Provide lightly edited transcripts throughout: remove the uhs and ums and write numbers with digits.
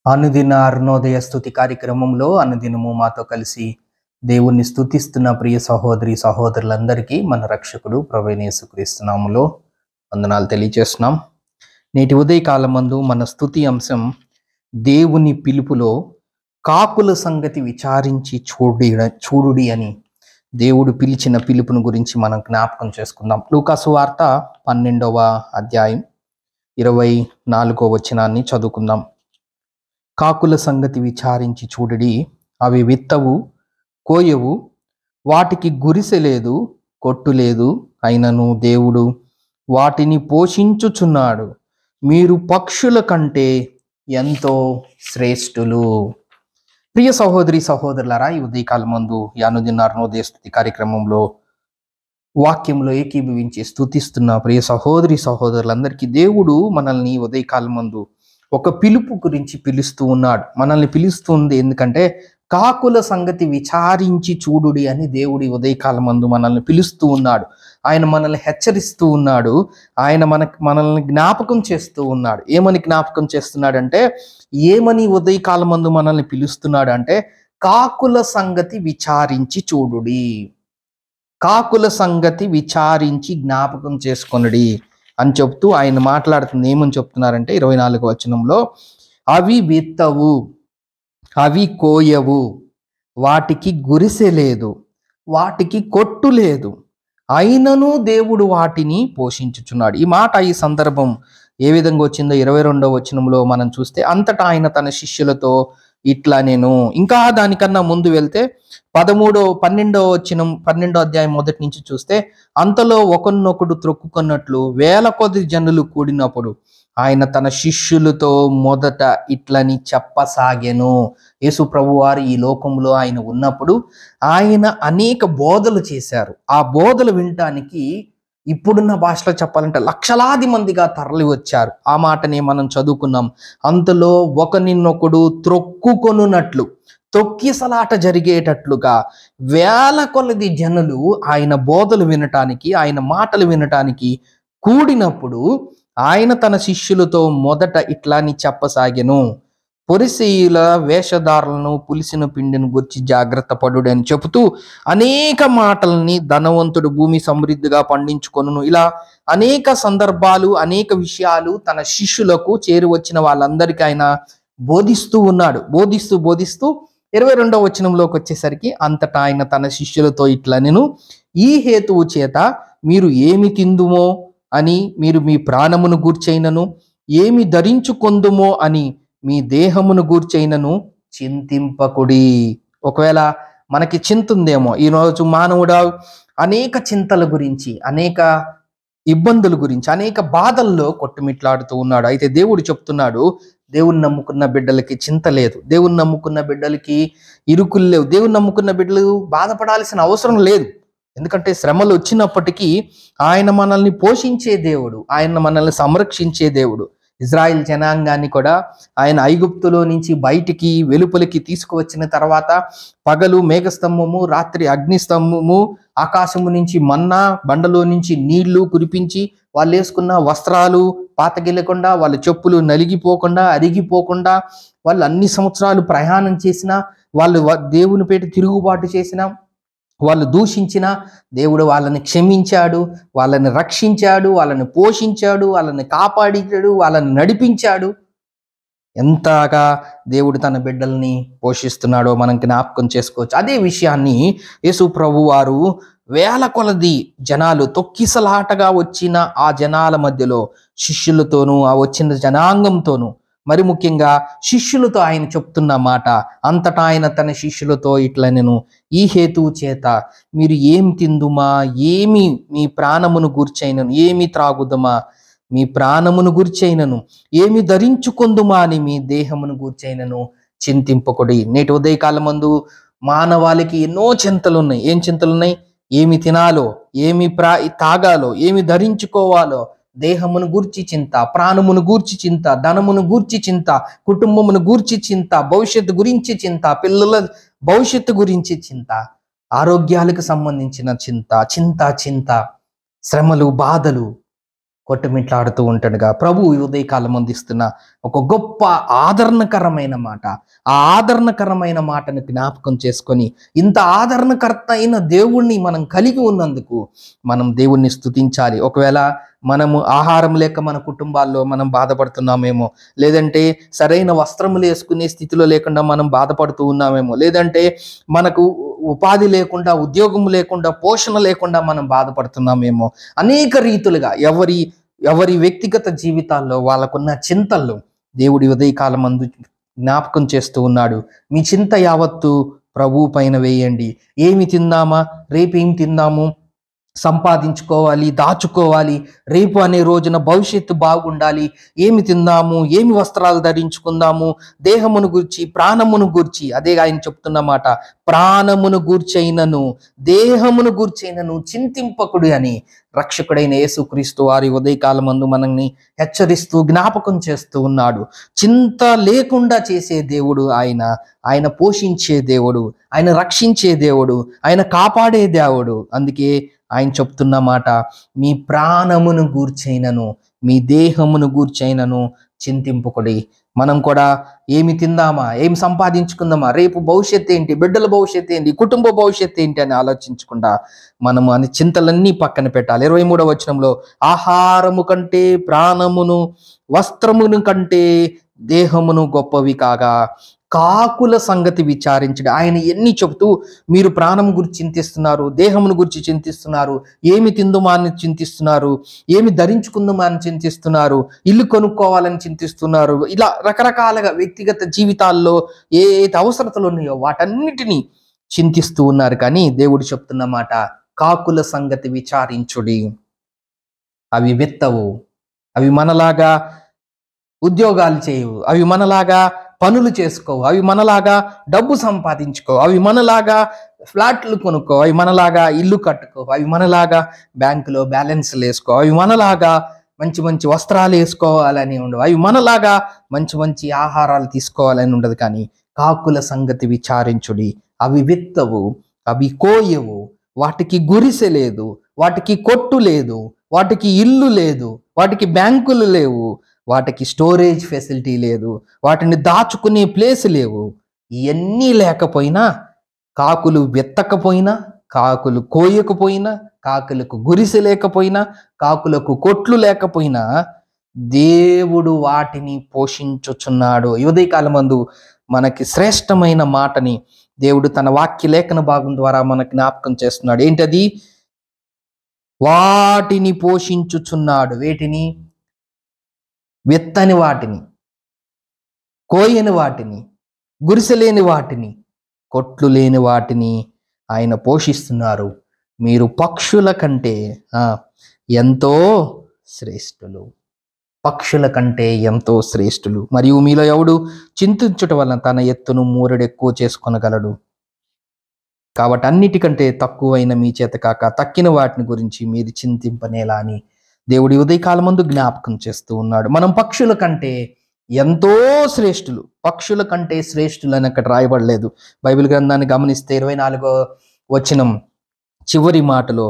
అనుదిన అరుణోదయ స్తుతి కార్యక్రమంలో అనుదినము మాతో కలిసి దేవుణ్ణి స్తుతిస్తున్న ప్రియ సహోదరి సహోదరులందరికీ మన రక్షకుడు ప్రభువైన యేసుక్రీస్తు నామములో వందనాలు తెలియజేస్తున్నాం. నేటి ఉదయకాలమందు మన స్తుతి అంశం దేవుని పిలుపులో కాకుల సంగతి విచారించి చూడుడి అని దేవుడు పిలిచిన పిలుపును గురించి మనం జ్ఞాపకం చేసుకుందాం. లూకాసు వార్త 12వ అధ్యాయం 24వ వచనాన్ని చదువుకుందాం. కాకుల సంగతి విచారించి చూడుడి, అవి విత్తవు, కోయవు, వాటికి గురిసె లేదు, కొట్టు లేదు, అయినను దేవుడు వాటిని పోషించుచున్నాడు. మీరు పక్షుల కంటే ఎంతో శ్రేష్ఠులు. ప్రియ సహోదరి సహోదరులారా, ఈ ఉదయకాలమందు ఈ అనుదిన అరుణోదయ స్తుతి కార్యక్రమంలో వాక్యంలో ఏకీభవించి స్తుతిస్తున్న ప్రియ సహోదరి సహోదరులందరికీ దేవుడు మనల్ని ఉదయకాలమందు ఒక పిలుపు గురించి పిలుస్తూ ఉన్నాడు. మనల్ని పిలుస్తుంది ఎందుకంటే కాకుల సంగతి విచారించి చూడుడి అని దేవుడి ఉదయకాలమందు మనల్ని పిలుస్తూ ఉన్నాడు. ఆయన మనల్ని హెచ్చరిస్తూ ఉన్నాడు. ఆయన మనల్ని జ్ఞాపకం చేస్తూ ఉన్నాడు. ఏమని జ్ఞాపకం చేస్తున్నాడంటే, ఏమని ఉదయకాలమందు మనల్ని పిలుస్తున్నాడు అంటే, కాకుల సంగతి విచారించి చూడుడి, కాకుల సంగతి విచారించి జ్ఞాపకం చేసుకొనుడి అని చెప్తూ ఆయన మాట్లాడుతుంది. ఏమని చెప్తున్నారంటే 24వ వచనంలో, అవి విత్తవు, అవి కోయవు, వాటికి గురిసె లేదు, వాటికి కొట్టు లేదు, అయినను దేవుడు వాటిని పోషించుచున్నాడు. ఈ మాట, ఈ సందర్భం ఏ విధంగా వచ్చిందో 22వ వచనంలో మనం చూస్తే, అంతటా ఆయన తన శిష్యులతో ఇట్లా నేను, ఇంకా దానికన్నా ముందు వెళ్తే 12వ అధ్యాయం మొదటి నుంచి చూస్తే, అంతలో ఒకరినొకడు త్రొక్కుకున్నట్లు వేల కొద్ది జనులు కూడినప్పుడు ఆయన తన శిష్యులతో మొదట ఇట్లని చెప్పసాగెను. యేసు ప్రభువారు ఈ లోకంలో ఆయన ఉన్నప్పుడు ఆయన అనేక బోధలు చేశారు. ఆ బోధలు వినటానికి ఇప్పుడున్న భాషలో చెప్పాలంటే లక్షలాది మందిగా తరలి వచ్చారు. ఆ మాటనే మనం చదువుకున్నాం. అంతలో ఒకరినొకడు త్రొక్కుకొనున్నట్లు, తొక్కిసలాట జరిగేటట్లుగా వేల కొలది జనులు ఆయన బోధలు వినటానికి, ఆయన మాటలు వినటానికి కూడినప్పుడు ఆయన తన శిష్యులతో మొదట ఇట్లాని చెప్పసాగెను. పొరిసెయుల వేషధారులను పులిసిన పిండిని గుర్చి జాగ్రత్త పడుడు అని చెబుతూ అనేక మాటల్ని, ధనవంతుడు భూమి సమృద్ధిగా పండించుకొనును, ఇలా అనేక సందర్భాలు, అనేక విషయాలు తన శిష్యులకు చేరి వచ్చిన వాళ్ళందరికీ ఆయన బోధిస్తూ ఉన్నాడు. బోధిస్తూ 22వ వచనంలోకి వచ్చేసరికి, అంతటా ఆయన తన శిష్యులతో ఇట్లా నేను, ఈ హేతువు చేత మీరు ఏమి తిందుమో అని మీరు మీ ప్రాణమును గూర్చైనను, ఏమి ధరించుకొందుమో అని మీ దేహమును గూర్చైనను చింతింపకుడి. ఒకవేళ మనకి చింత ఉందేమో, ఈరోజు మానవుడు అనేక చింతల గురించి, అనేక ఇబ్బందుల గురించి, అనేక బాధల్లో కొట్టుమిట్లాడుతూ ఉన్నాడు. అయితే దేవుడు చెప్తున్నాడు, దేవుని నమ్ముకున్న బిడ్డలకి చింత లేదు, దేవుని నమ్ముకున్న బిడ్డలకి ఇరుకులు లేవు, దేవుని నమ్ముకున్న బిడ్డలు బాధపడాల్సిన అవసరం లేదు. ఎందుకంటే శ్రమలు వచ్చినప్పటికీ ఆయన మనల్ని పోషించే దేవుడు, ఆయన మనల్ని సంరక్షించే దేవుడు. ఇజ్రాయిల్ జనాంగాన్ని కూడా ఆయన ఐగుప్తులో నుంచి బయటికి వెలుపలికి తీసుకువచ్చిన తర్వాత పగలు మేఘస్తంభము, రాత్రి అగ్నిస్తంభము, ఆకాశము నుంచి మన్నా, బండలో నుంచి నీళ్లు కురిపించి వాళ్ళు వేసుకున్న వస్త్రాలు పాతగిల్లకుండా, వాళ్ళ చెప్పులు నలిగిపోకుండా, అరిగిపోకుండా, వాళ్ళు అన్ని సంవత్సరాలు ప్రయాణం చేసినా, వాళ్ళు దేవుని పేట తిరుగుబాటు చేసినా, వాళ్ళు దూషించిన దేవుడు వాళ్ళని క్షమించాడు, వాళ్ళని రక్షించాడు, వాళ్ళని పోషించాడు, వాళ్ళని కాపాడించాడు, వాళ్ళని నడిపించాడు. ఎంతగా దేవుడు తన బిడ్డల్ని పోషిస్తున్నాడో మనం జ్ఞాపకం చేసుకోవచ్చు. అదే విషయాన్ని యేసు ప్రభు వారు వేల కొలది జనాలు, తొక్కిసలాటగా వచ్చిన ఆ జనాల మధ్యలో శిష్యులతోనూ, ఆ వచ్చిన జనాంగంతోనూ, మరి ముఖ్యంగా శిష్యులతో ఆయన చెప్తున్న మాట, అంతటా ఆయన తన శిష్యులతో ఇట్లా నేను, ఈ హేతువు చేత మీరు ఏం తిందుమా, ఏమి మీ ప్రాణమును గూర్చైనను, ఏమి త్రాగుదమా మీ ప్రాణమును గూర్చైనను, ఏమి ధరించుకొందుమా అని మీ దేహమును గూర్చైనను చింతింపకుడి. నేటి ఉదయకాలమందు మానవాళికి ఎన్నో చింతలు ఉన్నాయి. ఏం చింతలు ఉన్నాయి? ఏమి తినాలో, ఏమి తాగాలో, ఏమి ధరించుకోవాలో, దేహమును గూర్చి చింత, ప్రాణమును గూర్చి చింత, ధనమును గూర్చి చింత, కుటుంబమును గూర్చి చింత, భవిష్యత్తు గురించి చింత, పిల్లల భవిష్యత్తు గురించి చింత, ఆరోగ్యాలకు సంబంధించిన చింత, శ్రమలు, బాధలు, కొట్టుమిట్లాడుతూ ఉంటాడుగా ప్రభు ఈ ఉదయకాలం అందిస్తున్న ఒక గొప్ప ఆదరణకరమైన మాట. ఆ ఆదరణకరమైన మాటను జ్ఞాపకం చేసుకొని ఇంత ఆదరణకర్త అయిన దేవుణ్ణి మనం కలిగి ఉన్నందుకు మనం దేవుణ్ణి స్తుతించాలి. ఒకవేళ మనము ఆహారం లేక మన కుటుంబాల్లో మనం బాధపడుతున్నామేమో, లేదంటే సరైన వస్త్రములు వేసుకునే స్థితిలో లేకుండా మనం బాధపడుతూ ఉన్నామేమో, లేదంటే మనకు ఉపాధి లేకుండా, ఉద్యోగం లేకుండా, పోషణ లేకుండా మనం బాధపడుతున్నామేమో, అనేక రీతులుగా ఎవరి వ్యక్తిగత జీవితాల్లో వాళ్ళకున్న చింతల్లో దేవుడి ఉదయకాలం అందు జ్ఞాపకం చేస్తూ ఉన్నాడు. మీ చింత యావత్తు ప్రభు పైన వేయండి. ఏమి తిందామా, రేపు ఏం తిందాము, సంపాదించుకోవాలి, దాచుకోవాలి, రేపు అనే రోజున భవిష్యత్తు బాగుండాలి, ఏమి తిందాము, ఏమి వస్త్రాలు ధరించుకుందాము, దేహమును గూర్చి ప్రాణమును గూర్చి, అదే ఆయన చెప్తున్న మాట, ప్రాణమును గూర్చైనను దేహమును గూర్చైనను చింతింపకుడు అని రక్షకుడైన యేసుక్రీస్తు వారి ఉదయకాలమందు మనల్ని హెచ్చరిస్తూ జ్ఞాపకం చేస్తూ ఉన్నాడు. చింత లేకుండా చేసే దేవుడు ఆయన పోషించే దేవుడు, ఆయన రక్షించే దేవుడు, ఆయన కాపాడే దేవుడు. అందుకే ఆయన చెప్తున్న మాట, మీ ప్రాణమును గూర్చైనను మీ దేహమును గూర్చైనను చింతింపుకుడి. మనం కూడా ఏమి తిందామా, ఏమి సంపాదించుకుందామా, రేపు భవిష్యత్తు ఏంటి, బిడ్డల భవిష్యత్తు ఏంటి, కుటుంబ భవిష్యత్తు ఏంటి అని ఆలోచించకుండా మనము అని చింతలన్నీ పక్కన పెట్టాలి. 23వ వచనంలో ఆహారము కంటే ప్రాణమును, వస్త్రమును కంటే దేహమును గొప్పవి కాగా కాకుల సంగతి విచారించడు. ఆయన ఎన్ని చెబుతూ మీరు ప్రాణం గురించి చింతిస్తున్నారు, దేహమును గురించి చింతిస్తున్నారు, ఏమి తిందుమా అని చింతిస్తున్నారు, ఏమి ధరించుకుందామా అని చింతిస్తున్నారు, ఇల్లు కొనుక్కోవాలని చింతిస్తున్నారు, ఇలా రకరకాలుగా వ్యక్తిగత జీవితాల్లో ఏ అవసరతలు ఉన్నాయో వాటన్నిటినీ చింతిస్తూ ఉన్నారు. కానీ దేవుడు చెప్తున్న మాట, కాకుల సంగతి విచారించుడి. అవి విత్తవు, అవి మనలాగా ఉద్యోగాలు చేయవు, అవి మనలాగా పనులు చేసుకోవు, అవి మనలాగా డబ్బు సంపాదించుకో, అవి మనలాగా ఫ్లాట్లు కొనుక్కో, అవి మనలాగా ఇల్లు కట్టుకో, అవి మనలాగా బ్యాంకులో బ్యాలెన్స్లు వేసుకో, అవి మనలాగా మంచి మంచి వస్త్రాలు వేసుకోవాలని ఉండవు, అవి మనలాగా మంచి మంచి ఆహారాలు తీసుకోవాలని ఉండదు. కానీ కాకుల సంగతి విచారించుడి. అవి విత్తవు, అవి కోయవు, వాటికి గురిసె లేదు, వాటికి కొట్టు లేదు, వాటికి ఇల్లు లేదు, వాటికి బ్యాంకులు లేవు, వాటికి స్టోరేజ్ ఫెసిలిటీ లేదు, వాటిని దాచుకునే ప్లేస్ లేవు. ఇవన్నీ లేకపోయినా, కాకులు విత్తకపోయినా, కాకులు కోయకపోయినా, కాకులకు గురిసె లేకపోయినా, కాకులకు కొట్లు లేకపోయినా దేవుడు వాటిని పోషించుచున్నాడు. ఉదయకాలమందు మనకి శ్రేష్టమైన మాటని దేవుడు తన వాక్య లేఖన భాగం ద్వారా మనకు జ్ఞాపకం చేస్తున్నాడు. ఏంటది? వాటిని పోషించుచున్నాడు. వేటిని? విత్తని వాటిని, కోయని వాటిని, గురిసెలేని వాటిని, కొట్లు లేని వాటిని ఆయన పోషిస్తున్నారు. మీరు పక్షుల కంటే ఎంతో శ్రేష్ఠులు, పక్షుల కంటే ఎంతో శ్రేష్ఠులు. మరియు మీలో ఎవడు చింతించుట వలన తన ఎత్తును మూరెడు ఎక్కువ చేసుకొనగలడు. కాబట్టి అన్నిటికంటే తక్కువైన మీ చేత కాక తక్కిన వాటిని గురించి మీరు చింతింపనేలా అని దేవుడి ఉదయకాలమందు జ్ఞాపకం చేస్తూ ఉన్నాడు. మనం పక్షుల కంటే ఎంతో శ్రేష్ఠులు, పక్షుల కంటే శ్రేష్ఠులు అని అక్కడ రాయబడలేదు. బైబిల్ గ్రంథాన్ని గమనిస్తే 24వ వచనం చివరి మాటలో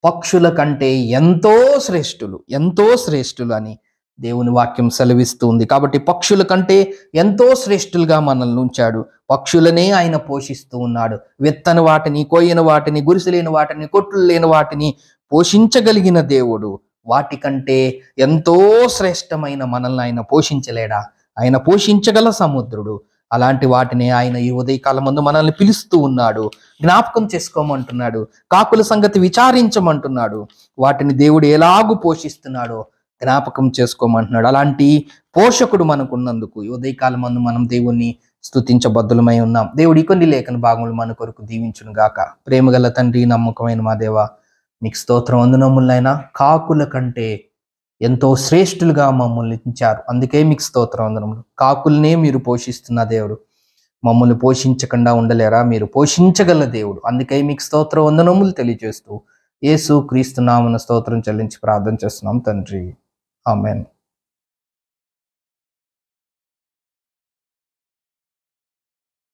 పక్షుల కంటే ఎంతో శ్రేష్ఠులు, ఎంతో శ్రేష్ఠులు అని దేవుని వాక్యం సెలవిస్తూ ఉంది. కాబట్టి పక్షుల కంటే ఎంతో శ్రేష్ఠులుగా మనల్ని ఉంచాడు. పక్షులనే ఆయన పోషిస్తూ ఉన్నాడు. విత్తని వాటిని, కోయని వాటిని, గురిసెలేని వాటిని, కొట్లు లేని వాటిని పోషించగలిగిన దేవుడు వాటికంటే ఎంతో శ్రేష్టమైన మనల్ని ఆయన పోషించలేడా? ఆయన పోషించగల సముద్రుడు. అలాంటి వాటిని ఆయన ఈ ఉదయకాలం ముందు మనల్ని పిలుస్తూ ఉన్నాడు, జ్ఞాపకం చేసుకోమంటున్నాడు, కాకుల సంగతి విచారించమంటున్నాడు. వాటిని దేవుడు ఎలాగూ పోషిస్తున్నాడో జ్ఞాపకం చేసుకోమంటున్నాడు. అలాంటి పోషకుడు మనకున్నందుకు ఈ ఉదయకాలం ముందు మనం దేవుణ్ణి స్తుతించబద్దులమై ఉన్నాం. దేవుడి కొన్ని లేఖన భాగములు మన కొరకు దీవించును గాక. ప్రేమగల తండ్రి, నమ్మకమైన మా దేవ, మీకు స్తోత్రం. వందనములైనా కాకుల కంటే ఎంతో శ్రేష్ఠులుగా మమ్మల్ని ఉంచారు. అందుకే మీకు స్తోత్రం, వందనములు. కాకుల్నే మీరు పోషిస్తున్న దేవుడు, మమ్మల్ని పోషించకుండా ఉండలేరా? మీరు పోషించగల దేవుడు. అందుకే మీకు స్తోత్రం, వందనములు తెలియజేస్తూ యేసు క్రీస్తు నామమున స్తోత్రం చెల్లించి ప్రార్థన చేస్తున్నాం తండ్రి. ఆమేన్.